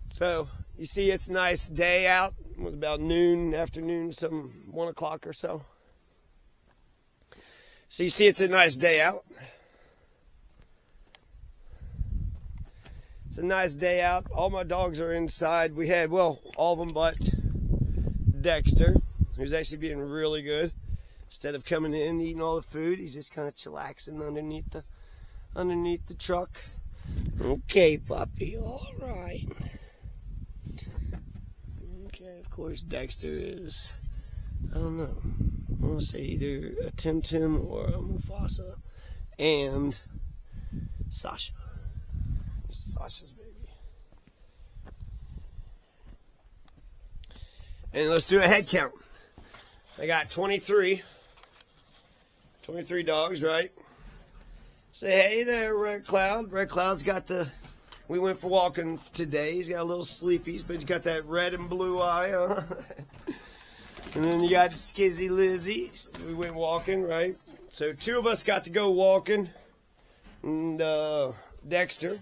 So you see, it's a nice day out. It was about noon, afternoon, some 1 o'clock or so. So you see, it's a nice day out. It's a nice day out. All my dogs are inside. We had, well, all of them but Dexter, who's actually being really good. Instead of coming in eating all the food, he's just kind of chillaxing underneath the truck. Okay, puppy, all right. Okay, of course, Dexter is, I don't know, I want to say either a Tim Tim or a Mufasa, and Sasha. Sasha's baby. And let's do a head count. I got 23 dogs, right? Say hey there, Red Cloud. Red Cloud's got we went for walking today. He's got a little sleepies, but he's got that red and blue eye on. And then you got Skizzy Lizzy. We went walking, right? So 2 of us got to go walking. And Dexter.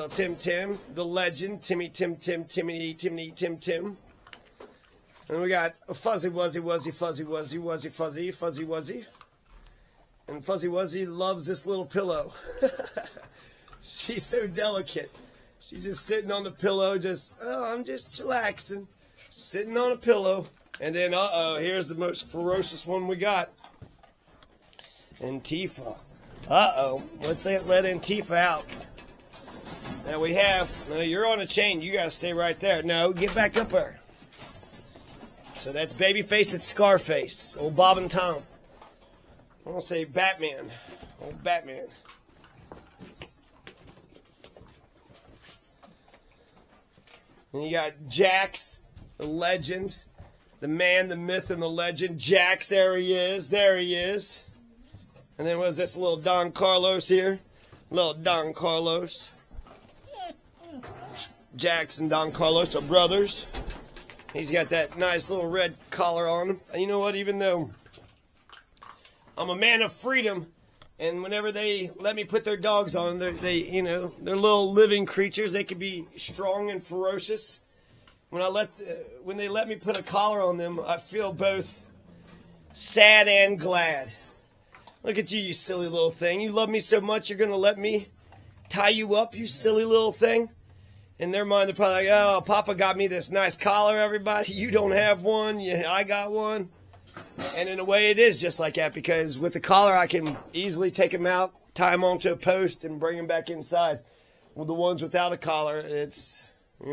Tim Tim, the legend. Timmy Tim Tim, Timmy Tim Tim. And we got a Fuzzy Wuzzy Wuzzy Fuzzy Wuzzy Wuzzy Fuzzy Fuzzy Wuzzy. And Fuzzy Wuzzy loves this little pillow. She's so delicate. She's just sitting on the pillow, I'm just chillaxing. Sitting on a pillow. And then, here's the most ferocious one we got. Antifa. Let's let Antifa out. Now we have, no, you're on a chain. You gotta stay right there. No, get back up there. So that's Babyface and Scarface. Old Bob and Tom. I want to say Batman. Old Batman. And you got Jax, the legend. The man, the myth, and the legend. Jax, there he is. There he is. And then what is this? Little Don Carlos here. Little Don Carlos. Jax and Don Carlos are brothers. He's got that nice little red collar on him. And you know what? Even though I'm a man of freedom, and whenever they let me put their dogs on, they're little living creatures. They can be strong and ferocious. When they let me put a collar on them, I feel both sad and glad. Look at you, you silly little thing. You love me so much, you're gonna let me tie you up, you silly little thing. In their mind, they're probably like, oh, Papa got me this nice collar, everybody. You don't have one. Yeah, I got one. And in a way, it is just like that, because with the collar, I can easily take them out, tie them onto a post, and bring them back inside. With the ones without a collar, it's, I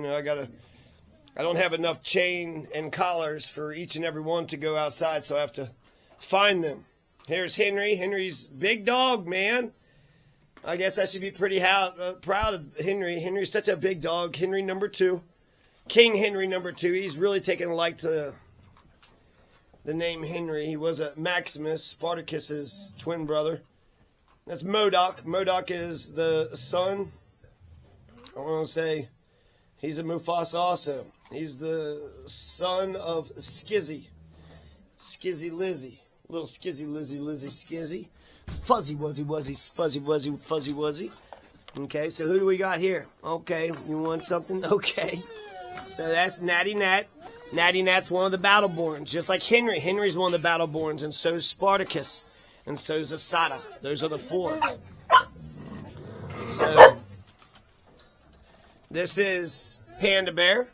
don't have enough chain and collars for each and every one to go outside, so I have to find them. Here's Henry. Henry's big dog, man. I guess I should be pretty proud of Henry. Henry's such a big dog. Henry number 2. King Henry number 2. He's really taken a like to the name Henry. He was a Maximus, Spartacus's twin brother. That's Modoc. Modoc is the son. I want to say he's a Mufasa also. He's the son of Skizzy. Skizzy Lizzy. Little Skizzy Lizzy Skizzy. Fuzzy Wuzzy Wuzzy Fuzzy Wuzzy Fuzzy Wuzzy. Okay, so who do we got here? Okay, you want something? Okay. So that's Natty Nat. Natty Nat's one of the Battleborns, just like Henry. Henry's one of the Battleborns, and so is Spartacus, and so is Asada. Those are the 4. So this is Panda Bear.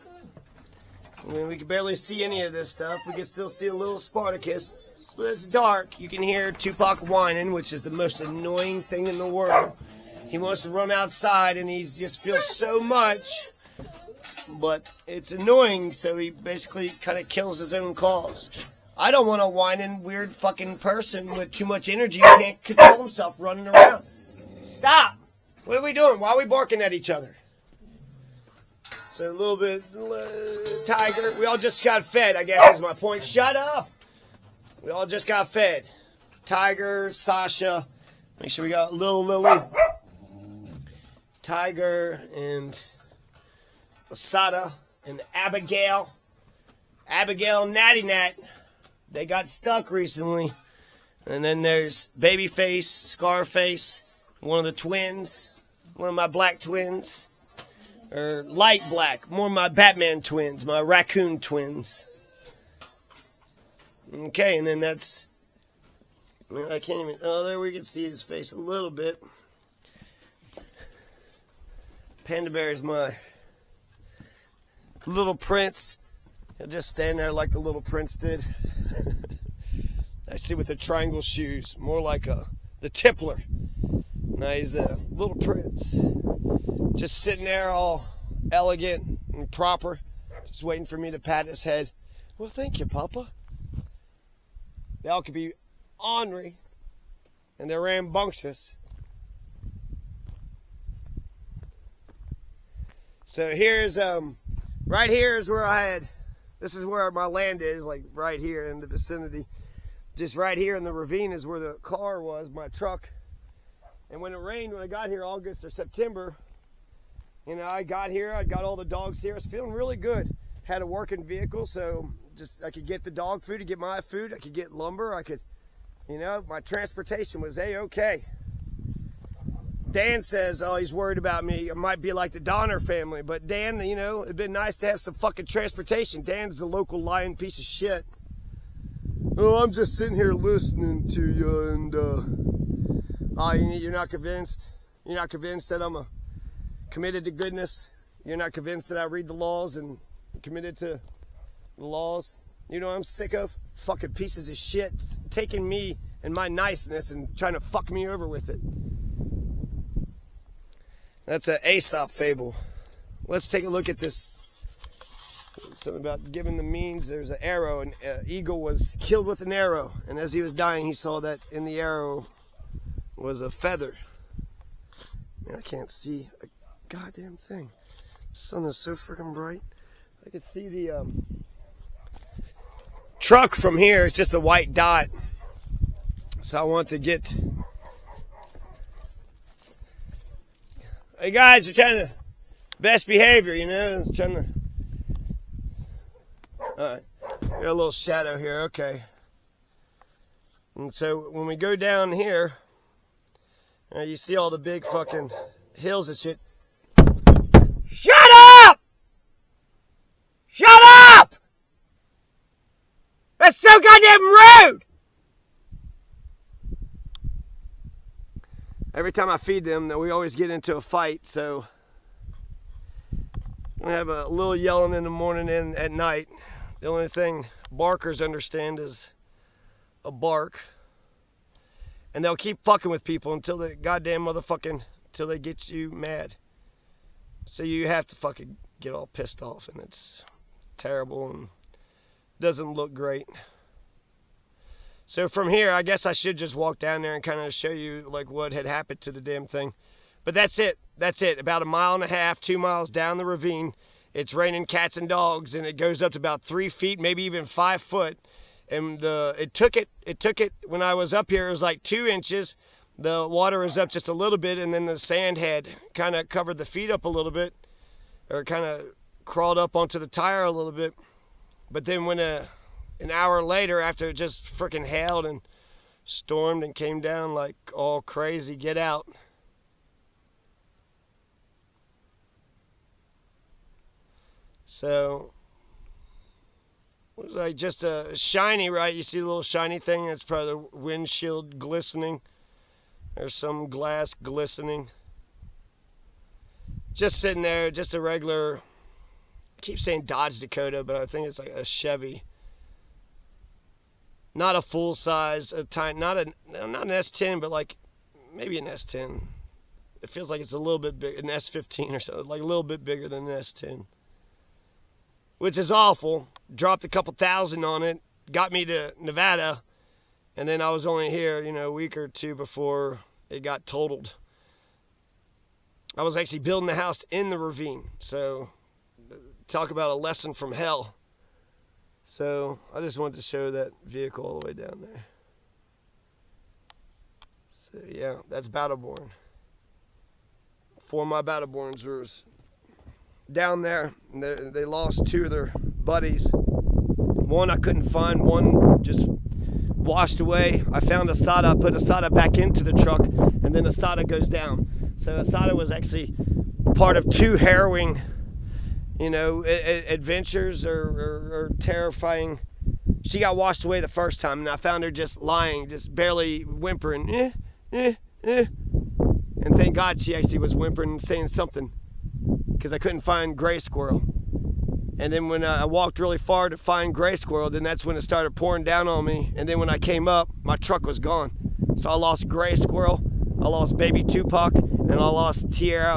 I mean, we can barely see any of this stuff. We can still see a little Spartacus. So it's dark. You can hear Tupac whining, which is the most annoying thing in the world. He wants to run outside, and he just feels so much, but it's annoying, so he basically kind of kills his own cause. I don't want a whining, weird fucking person with too much energy who can't control himself running around. Stop! What are we doing? Why are we barking at each other? So a little bit, tiger. We all just got fed, I guess is my point. Shut up! We all just got fed. Tiger, Sasha. Make sure we got little Lily. Tiger and Asada and Abigail. Abigail and Natty Nat. They got stuck recently. And then there's Babyface, Scarface, one of the twins. One of my black twins. or light black, more my Batman twins, my raccoon twins. Okay, and then that's, I can't even, oh, there we can see his face a little bit. Panda Bear is my little prince. He'll just stand there like the little prince did. I see with the triangle shoes, more like the Tippler. Now he's a little prince. Just sitting there all elegant and proper, just waiting for me to pat his head. Well, thank you, Papa. They all could be ornery, and they're rambunctious. So here's, right here is where this is where my land is, like right here in the vicinity. Just right here in the ravine is where the car was, my truck. And when it rained, when I got here August or September, you know, I got here, I got all the dogs here. I was feeling really good. Had a working vehicle, so just I could get the dog food, I could get my food, I could get lumber, I could, you know, my transportation was A-okay. Dan says, oh, he's worried about me. I might be like the Donner family, but Dan, you know, it'd been nice to have some fucking transportation. Dan's the local lying piece of shit. Oh, I'm just sitting here listening to you, and oh, you're not convinced? You're not convinced that I'm committed to goodness? You're not convinced that I read the laws and committed to the laws? You know what I'm sick of? Fucking pieces of shit taking me and my niceness and trying to fuck me over with it. That's an Aesop fable. Let's take a look at this. Something about giving the means. There's an arrow. An eagle was killed with an arrow. And as he was dying, he saw that in the arrow was a feather. Man, I can't see a goddamn thing. The sun is so freaking bright. I could see the truck from here. It's just a white dot. So I want to get... Hey guys, you're trying to best behavior, you know, trying to. Alright, got a little shadow here, okay. And so when we go down here, you see all the big fucking hills and shit. Shut up! Shut up! That's so goddamn rude! Every time I feed them, we always get into a fight, so I have a little yelling in the morning and at night. The only thing barkers understand is a bark. And they'll keep fucking with people until they get you mad. So you have to fucking get all pissed off, and it's terrible and doesn't look great. So from here, I guess I should just walk down there and kind of show you like what had happened to the damn thing. But that's it. That's it. About 1.5 miles, 2 miles down the ravine, it's raining cats and dogs, and it goes up to about 3 feet, maybe even 5 foot. And it took it when I was up here, it was like 2 inches. The water was up just a little bit, and then the sand had kind of covered the feet up a little bit, or kind of crawled up onto the tire a little bit. But then when an hour later, after it just freaking hailed and stormed and came down like all crazy, get out. So, it was like just a shiny, right? You see the little shiny thing? That's probably the windshield glistening. There's some glass glistening. Just sitting there, just a regular, I keep saying Dodge Dakota, but I think it's like a Chevy. Not a full size, not an S10, but like maybe an S10. It feels like it's a little bit big, an S15 or something, like a little bit bigger than an S10. Which is awful. Dropped a couple thousand on it, got me to Nevada, and then I was only here, you know, a week or two before it got totaled. I was actually building the house in the ravine, so talk about a lesson from hell. So I just wanted to show that vehicle all the way down there. So yeah, that's Battleborn. 4 of my Battleborns were down there. They lost 2 of their buddies. One I couldn't find, one just washed away. I found Asada, I put Asada back into the truck, and then Asada goes down. So Asada was actually part of two harrowing, you know, adventures or terrifying. She got washed away the first time, and I found her just lying, just barely whimpering, And thank God she actually was whimpering and saying something, because I couldn't find Gray Squirrel. And then when I walked really far to find Gray Squirrel, then that's when it started pouring down on me. And then when I came up, my truck was gone. So I lost Gray Squirrel, I lost baby Tupac, and I lost Tierra.